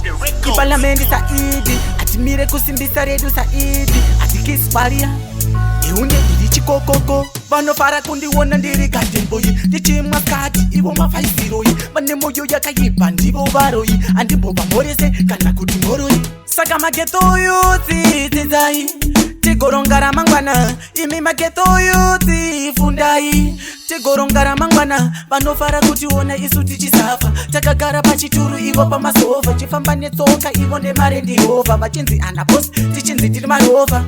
Ipalamende Saidi atimire kusimbisa redu Saidi atikisparia iune ndiri chikokoko vanofara kundiona ndiri gademboyi ndichimwa kati ivo mavhaiziroyi vane moyo yakaipa ndivo varoyi andimbobva mhorese kana kuti mhoroi saka mageto yuti dzidzai tigoronga ramangwana imi mageto yuti fundai tigoronga ramangwana vanofara kutiona isu tichisafa takagara pachituru ivo pamasova chifamba netsoka ivo nemare ndihova vachinzi anabos tichinzi tiri marova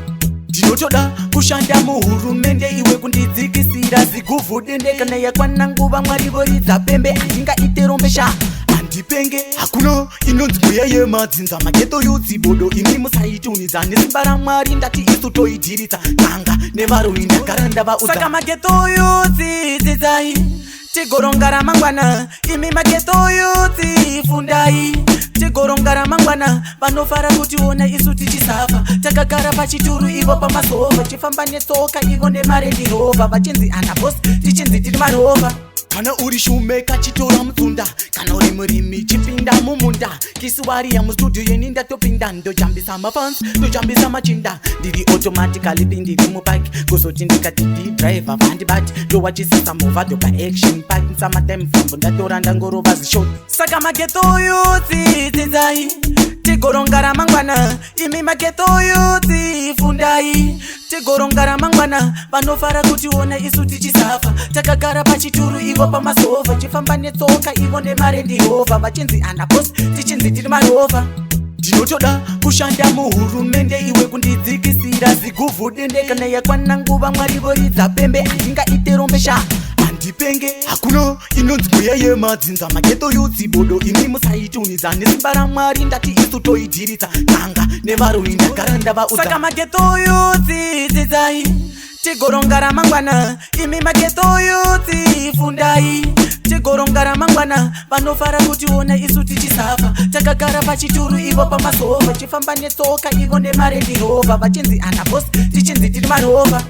ndinotoda kushanda muhurumende iwe kundidzikisira ziguvhudende kana yakwana nguva mwari voridza pembe handingaite rombesha handipenge hakuna inonzi mweya yemadzinza mageto yudzibodo imi musaitunidza nesimba ramwari ndati isu toidhiritsa kanga nevaroi ndagara ndavaudza saka mageto yudzidzidzai tigoronga ramangwana imi mageto yuti fundai tigoronga ramangwana vanofara kutiona isu tichisafa takagara pachituru ivo pamasova chifamba netsoka ivo nemare ndirova vachinzi anabos tichinzi tiri marova kana uri shumeka chitora mutsunda kana uri murimi chipinda mumunda kisuwariya mustudio yeni ndatopinda ndojambisa mafans ndojambisa machinda ndiri automatically ndiri mupaki kuzoti ndikati ndidriver vandibati ndowachisisa movha dopa action park nsamatime fambo ndatora ndangorova zishoti saka mageto yuti dzidzai tigoronga ramangwana imi mageto yuti fundai tigoronga ramangwana vanofara kutiona isu tichisafa takagara pachituru ivo pamasova chifamba netsoka ivo nemare ndihova vachinzi anabos tichinzi tiri marova ndinotoda kushanda muhurumende iwe kundidzikisira ziguvhudende kana yakwana nguva mwari voridza pembe handingaite rombesha handipenge hakuna inonzi mweya yemadzinza mageto yudzibodo imi musaitunidza nesimba ramwari ndati isu toidhiritsa kanga nevaroi ndagara ndavaudza saka mageto yudzidzidzai tigoronga ramangwana imi mageto yuti fundai tigoronga ramangwana vanofara kutiona isu tichisafa takagara pachituru ivo pamasova chifamba netsoka ivo nemare ndirova vachinzi anabos tichinzi tiri marova